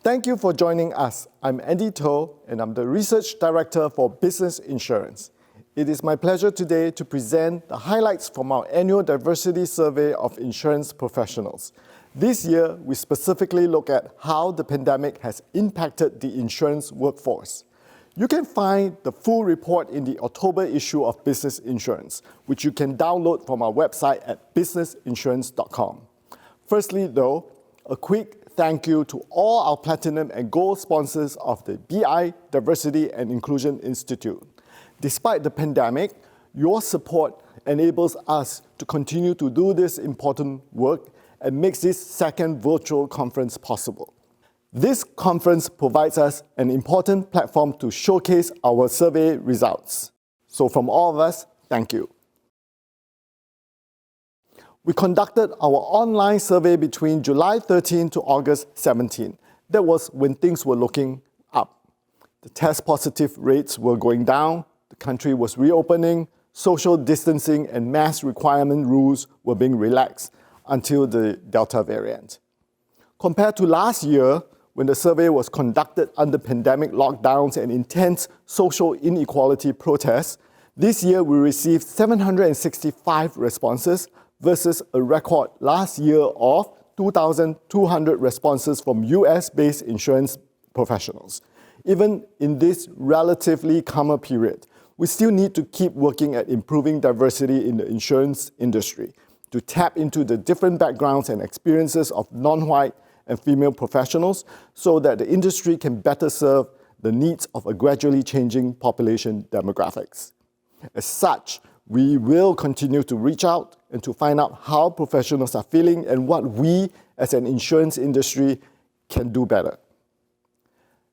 Thank you for joining us. I'm Andy Toh, and I'm the Research Director for Business Insurance. It is my pleasure today to present the highlights from our annual diversity survey of insurance professionals. This year, we specifically look at how the pandemic has impacted the insurance workforce. You can find the full report in the October issue of Business Insurance, which you can download from our website at businessinsurance.com. Firstly, though, a quick thank you to all our Platinum and Gold sponsors of the BI Diversity and Inclusion Institute. Despite the pandemic, your support enables us to continue to do this important work and makes this second virtual conference possible. This conference provides us an important platform to showcase our survey results. So from all of us, thank you. We conducted our online survey between July 13 to August 17. That was when things were looking up. The test positive rates were going down, the country was reopening, social distancing and mask requirement rules were being relaxed until the Delta variant. Compared to last year, when the survey was conducted under pandemic lockdowns and intense social inequality protests, this year we received 765 responses versus a record last year of 2,200 responses from US-based insurance professionals. Even in this relatively calmer period, we still need to keep working at improving diversity in the insurance industry to tap into the different backgrounds and experiences of non-white and female professionals so that the industry can better serve the needs of a gradually changing population demographics. As such, we will continue to reach out and to find out how professionals are feeling and what we as an insurance industry can do better.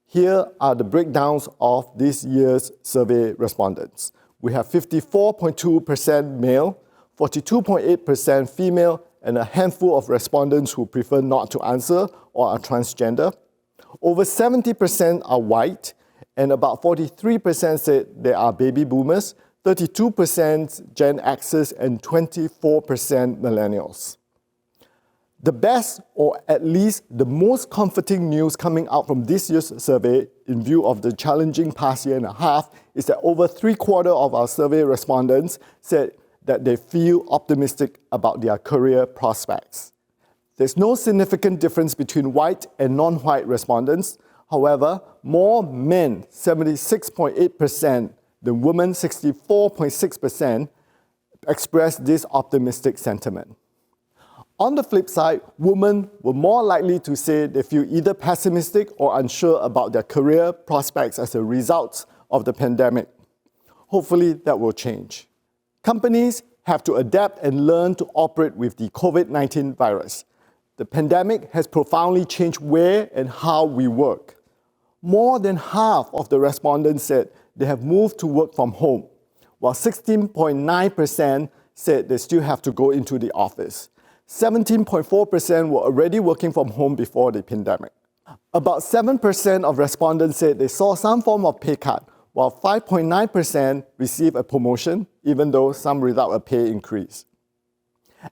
Here are the breakdowns of this year's survey respondents. We have 54.2% male, 42.8% female, and a handful of respondents who prefer not to answer or are transgender. Over 70% are white, and about 43% said they are baby boomers, 32% Gen Xers, and 24% millennials. The best, or at least the most comforting news coming out from this year's survey, in view of the challenging past year and a half, is that over 3/4 of our survey respondents said that they feel optimistic about their career prospects. There's no significant difference between white and non-white respondents. However, more men, 76.8%, than women, 64.6%, expressed this optimistic sentiment. On the flip side, women were more likely to say they feel either pessimistic or unsure about their career prospects as a result of the pandemic. Hopefully, that will change. Companies have to adapt and learn to operate with the COVID-19 virus. The pandemic has profoundly changed where and how we work. More than half of the respondents said they have moved to work from home, while 16.9% said they still have to go into the office. 17.4% were already working from home before the pandemic. About 7% of respondents said they saw some form of pay cut, while 5.9% received a promotion, even though some without a pay increase.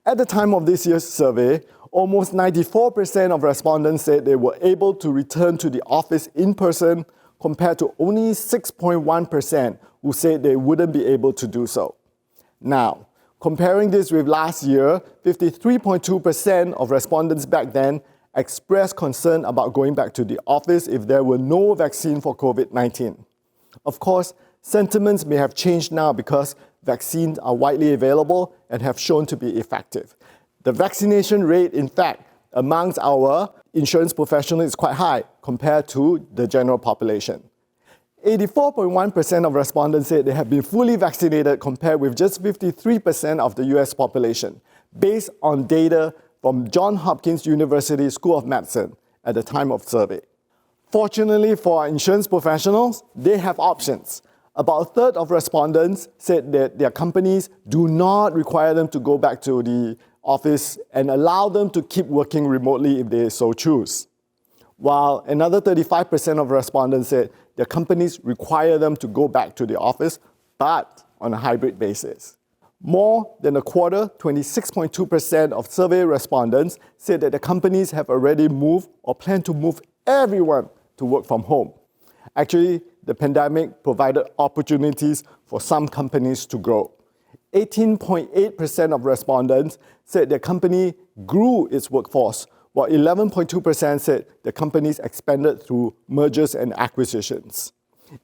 At the time of this year's survey, almost 94% of respondents said they were able to return to the office in person, compared to only 6.1% who said they wouldn't be able to do so. Now, comparing this with last year, 53.2% of respondents back then expressed concern about going back to the office if there were no vaccine for COVID-19. Of course, sentiments may have changed now because vaccines are widely available and have shown to be effective. The vaccination rate, in fact, amongst our insurance professionals is quite high compared to the general population. 84.1% of respondents said they have been fully vaccinated compared with just 53% of the US population, based on data from Johns Hopkins University School of Medicine at the time of survey. Fortunately for our insurance professionals, they have options. About a third of respondents said that their companies do not require them to go back to the office and allow them to keep working remotely if they so choose. While another 35% of respondents said their companies require them to go back to the office, but on a hybrid basis. More than a quarter, 26.2% of survey respondents said that the companies have already moved or plan to move everyone to work from home. Actually, the pandemic provided opportunities for some companies to grow. 18.8% of respondents said their company grew its workforce, while 11.2% said the companies expanded through mergers and acquisitions.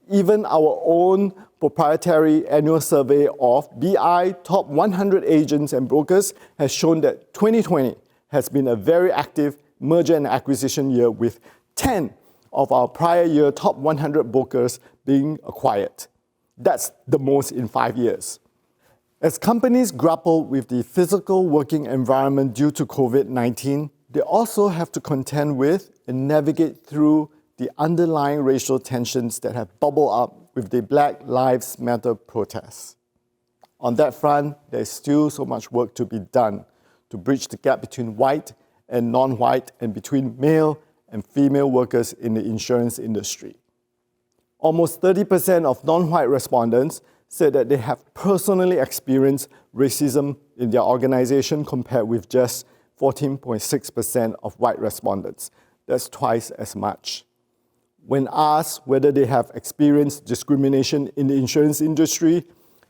Even our own proprietary annual survey of BI Top 100 Agents and Brokers has shown that 2020 has been a very active merger and acquisition year, with 10 of our prior year top 100 brokers being acquired. That's the most in 5 years. As companies grapple with the physical working environment due to COVID-19, they also have to contend with and navigate through the underlying racial tensions that have bubbled up with the Black Lives Matter protests. On that front, there is still so much work to be done to bridge the gap between white and non-white and between male and female workers in the insurance industry. Almost 30% of non-white respondents said that they have personally experienced racism in their organization, compared with just 14.6% of white respondents. That's twice as much. When asked whether they have experienced discrimination in the insurance industry,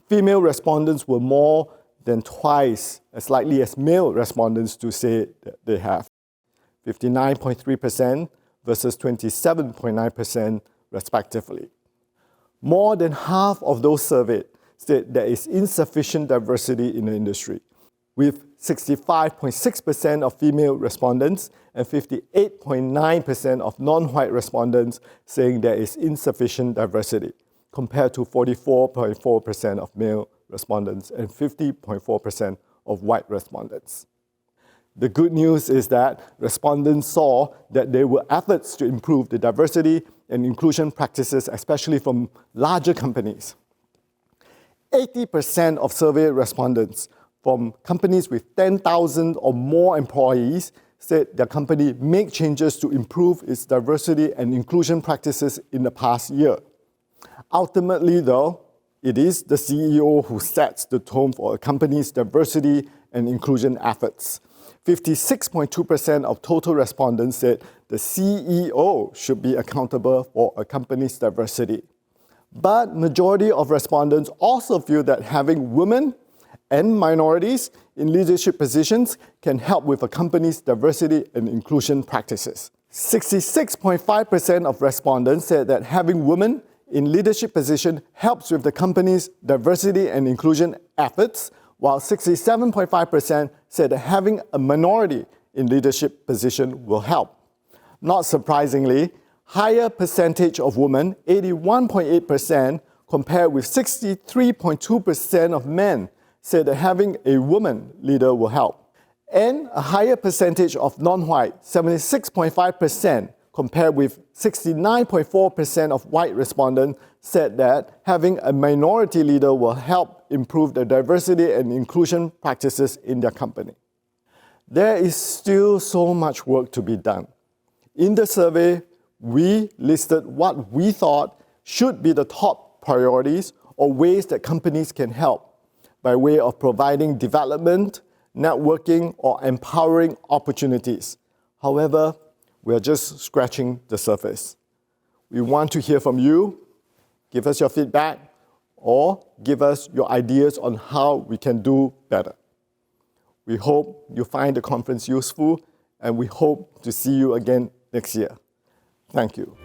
female respondents were more than twice as likely as male respondents to say that they have. 59.3% versus 27.9% respectively. More than half of those surveyed said there is insufficient diversity in the industry, with 65.6% of female respondents and 58.9% of non-white respondents saying there is insufficient diversity, compared to 44.4% of male respondents and 50.4% of white respondents. The good news is that respondents saw that there were efforts to improve the diversity and inclusion practices, especially from larger companies. 80% of survey respondents from companies with 10,000 or more employees said their company made changes to improve its diversity and inclusion practices in the past year. Ultimately, though, it is the CEO who sets the tone for a company's diversity and inclusion efforts. 56.2% of total respondents said the CEO should be accountable for a company's diversity. But majority of respondents also feel that having women and minorities in leadership positions can help with a company's diversity and inclusion practices. 66.5% of respondents said that having women in leadership position helps with the company's diversity and inclusion efforts, while 67.5% said that having a minority in leadership position will help. Not surprisingly, higher percentage of women, 81.8%, compared with 63.2% of men, said that having a woman leader will help. And a higher percentage of non-white, 76.5%, compared with 69.4% of white respondents, said that having a minority leader will help improve the diversity and inclusion practices in their company. There is still so much work to be done. In the survey, we listed what we thought should be the top priorities or ways that companies can help by way of providing development, networking, or empowering opportunities. However, we are just scratching the surface. We want to hear from you. Give us your feedback or give us your ideas on how we can do better. We hope you find the conference useful, and we hope to see you again next year. Thank you.